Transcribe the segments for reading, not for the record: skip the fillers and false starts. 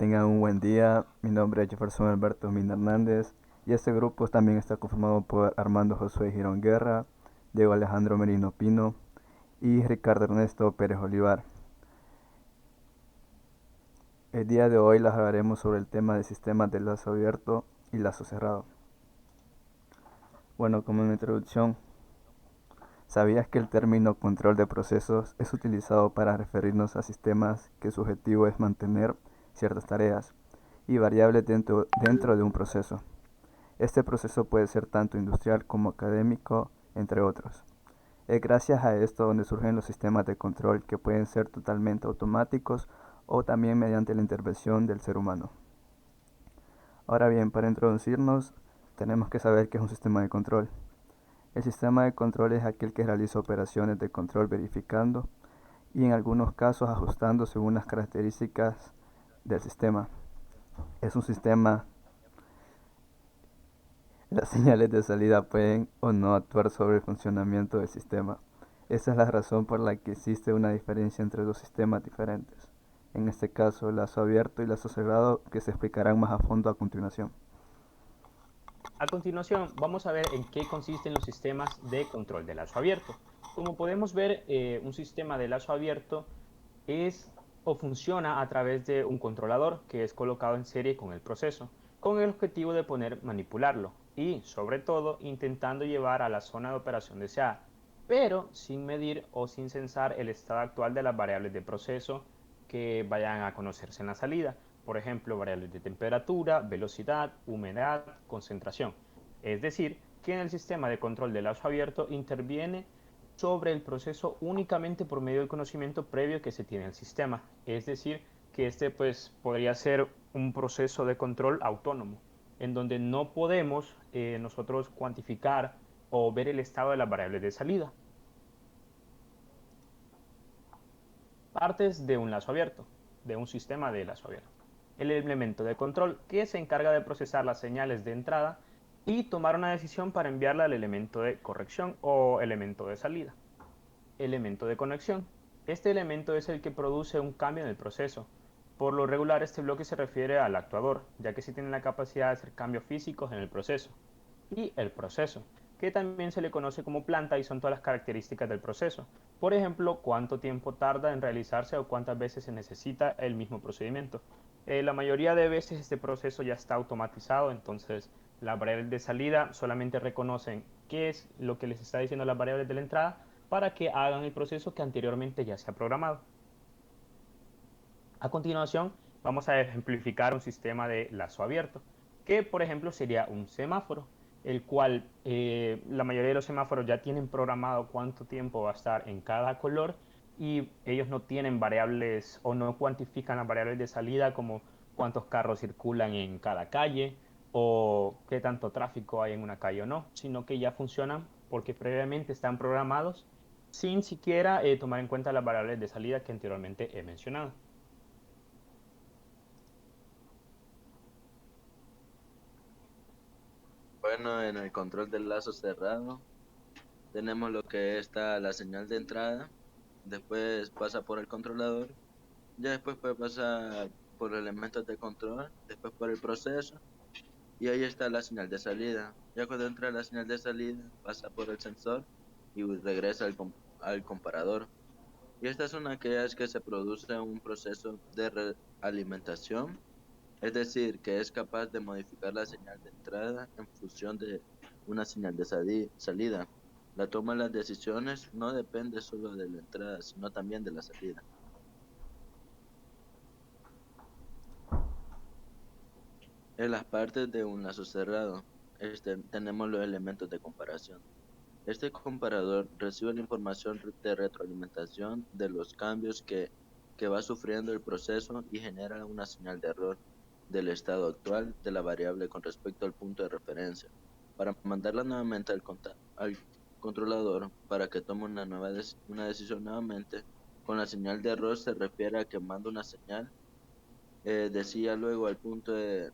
tengan un buen día. Mi nombre es Jefferson Alberto Mina Hernández y este grupo también está conformado por Armando Josué Girón Guerra, Diego Alejandro Merino Pino y Ricardo Ernesto Pérez Olivar. El día de hoy les hablaremos sobre el tema de sistemas de lazo abierto y lazo cerrado. Bueno, como una introducción, ¿sabías que el término control de procesos es utilizado para referirnos a sistemas que su objetivo es mantener ciertas tareas y variables dentro de un proceso? Este proceso puede ser tanto industrial como académico, entre otros. Es gracias a esto donde surgen los sistemas de control que pueden ser totalmente automáticos o también mediante la intervención del ser humano. Ahora bien, para introducirnos, tenemos que saber qué es un sistema de control. El sistema de control es aquel que realiza operaciones de control verificando y en algunos casos ajustando según las características del sistema. Es un sistema. Las señales de salida pueden o no actuar sobre el funcionamiento del sistema. Esa es la razón por la que existe una diferencia entre dos sistemas diferentes. En este caso, el lazo abierto y lazo cerrado, que se explicarán más a fondo a continuación. A continuación, vamos a ver en qué consisten los sistemas de control de lazo abierto. Como podemos ver, un sistema de lazo abierto es o funciona a través de un controlador que es colocado en serie con el proceso, con el objetivo de poder manipularlo y, sobre todo, intentando llevar a la zona de operación deseada, pero sin medir o sin censar el estado actual de las variables de proceso que vayan a conocerse en la salida, por ejemplo, variables de temperatura, velocidad, humedad, concentración. Es decir, que en el sistema de control de lazo abierto interviene sobre el proceso únicamente por medio del conocimiento previo que se tiene del sistema. Es decir, que este pues podría ser un proceso de control autónomo, en donde no podemos nosotros cuantificar o ver el estado de las variables de salida. Partes de un lazo abierto, de un sistema de lazo abierto. El elemento de control que se encarga de procesar las señales de entrada y tomar una decisión para enviarla al elemento de corrección o elemento de salida. Elemento de conexión. Este elemento es el que produce un cambio en el proceso. Por lo regular, este bloque se refiere al actuador, ya que sí tiene la capacidad de hacer cambios físicos en el proceso. Y el proceso, que también se le conoce como planta y son todas las características del proceso. Por ejemplo, cuánto tiempo tarda en realizarse o cuántas veces se necesita el mismo procedimiento. La mayoría de veces este proceso ya está automatizado, entonces las variables de salida solamente reconocen qué es lo que les está diciendo las variables de la entrada para que hagan el proceso que anteriormente ya se ha programado. A continuación, vamos a ejemplificar un sistema de lazo abierto, que por ejemplo sería un semáforo, el cual la mayoría de los semáforos ya tienen programado cuánto tiempo va a estar en cada color y ellos no tienen variables o no cuantifican las variables de salida como cuántos carros circulan en cada calle o qué tanto tráfico hay en una calle o no, sino que ya funcionan porque previamente están programados sin siquiera tomar en cuenta las variables de salida que anteriormente he mencionado. Bueno, en el control del lazo cerrado tenemos lo que está la señal de entrada, después pasa por el controlador, ya después puede pasar por elementos de control, después por el proceso y ahí está la señal de salida. Ya cuando entra la señal de salida pasa por el sensor y regresa al comparador. Y estas son aquellas que se produce un proceso de realimentación, es decir, que es capaz de modificar la señal de entrada en función de una señal de salida. La toma de las decisiones no depende solo de la entrada, sino también de la salida. En las partes de un lazo cerrado, tenemos los elementos de comparación. Este comparador recibe la información de retroalimentación de los cambios que va sufriendo el proceso y genera una señal de error del estado actual de la variable con respecto al punto de referencia, para mandarla nuevamente al controlador para que tome una decisión nuevamente. Con la señal de error se refiere a que manda una señal, decía luego al punto de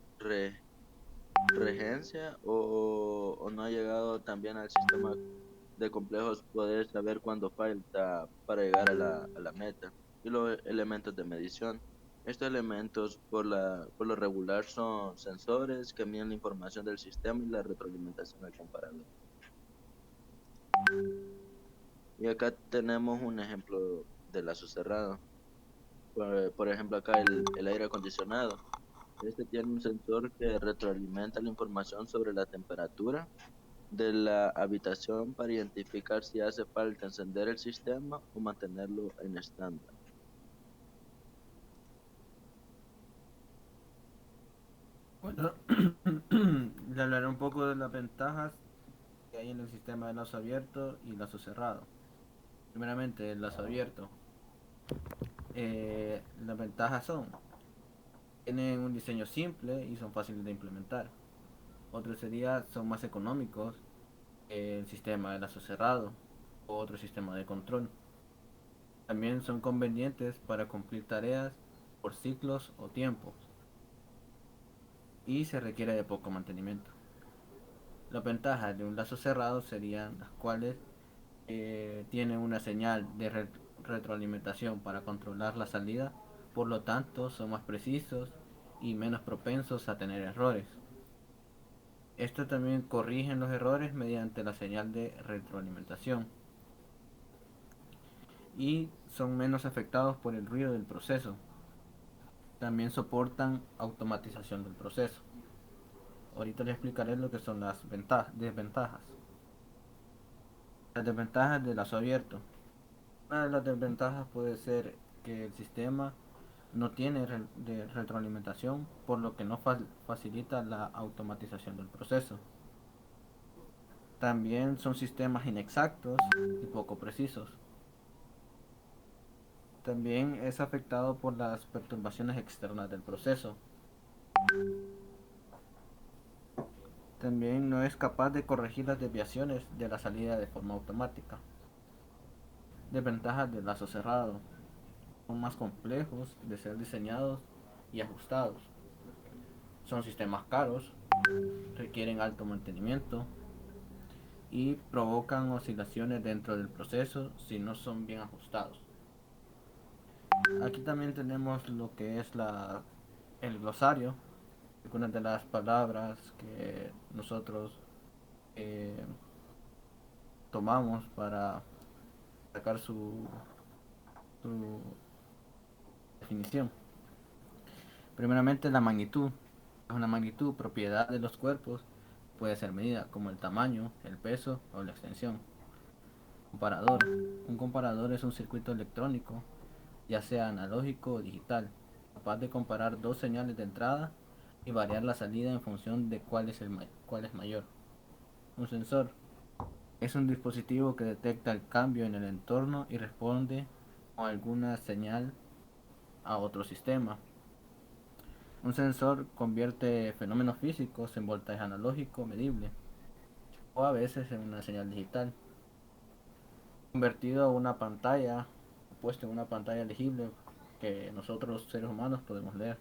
regencia o no ha llegado también al sistema de complejos poder saber cuándo falta para llegar a la meta y los elementos de medición. Estos elementos por lo regular son sensores que miden la información del sistema y la retroalimentación al comparador. Y acá tenemos un ejemplo de lazo cerrado. Por ejemplo, acá el aire acondicionado. Este tiene un sensor que retroalimenta la información sobre la temperatura de la habitación para identificar si hace falta encender el sistema o mantenerlo en estándar. Bueno, le hablaré un poco de las ventajas que hay en el sistema de lazo abierto y lazo cerrado. Primeramente, el lazo abierto. Las ventajas son, tienen un diseño simple y son fáciles de implementar. Otro sería, son más económicos que el sistema de lazo cerrado o otro sistema de control. También son convenientes para cumplir tareas por ciclos o tiempos y se requiere de poco mantenimiento. Las ventajas de un lazo cerrado serían las cuales tiene una señal de retroalimentación para controlar la salida, por lo tanto son más precisos y menos propensos a tener errores. Esto también corrigen los errores mediante la señal de retroalimentación y son menos afectados por el ruido del proceso. También soportan automatización del proceso. Ahorita les explicaré lo que son las desventajas. Las desventajas del lazo abierto. Una de las desventajas puede ser que el sistema no tiene de retroalimentación, por lo que no facilita la automatización del proceso. También son sistemas inexactos y poco precisos. También es afectado por las perturbaciones externas del proceso. También no es capaz de corregir las desviaciones de la salida de forma automática. Desventajas del lazo cerrado. Son más complejos de ser diseñados y ajustados. Son sistemas caros, requieren alto mantenimiento y provocan oscilaciones dentro del proceso si no son bien ajustados. Aquí también tenemos lo que es el glosario, algunas de las palabras que nosotros eh, tomamos para sacar su definición. Primeramente, la magnitud. Es una magnitud, propiedad de los cuerpos, puede ser medida como el tamaño, el peso o la extensión. Comparador. Un comparador es un circuito electrónico, ya sea analógico o digital, capaz de comparar dos señales de entrada y variar la salida en función de cuál es mayor. Un sensor es un dispositivo que detecta el cambio en el entorno y responde con alguna señal a otro sistema. Un sensor convierte fenómenos físicos en voltaje analógico medible o a veces en una señal digital, convertido a una pantalla, puesto en una pantalla legible que nosotros seres humanos podemos leer.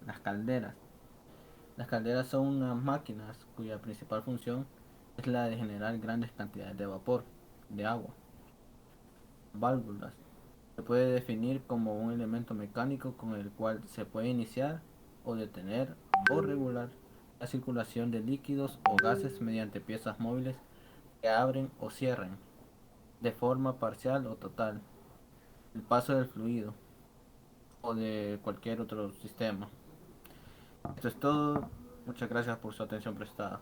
Las calderas. Las calderas son unas máquinas cuya principal función es la de generar grandes cantidades de vapor, de agua. Válvulas. Se puede definir como un elemento mecánico con el cual se puede iniciar o detener o regular la circulación de líquidos o gases mediante piezas móviles que abren o cierran de forma parcial o total el paso del fluido o de cualquier otro sistema. Esto es todo. Muchas gracias por su atención prestada.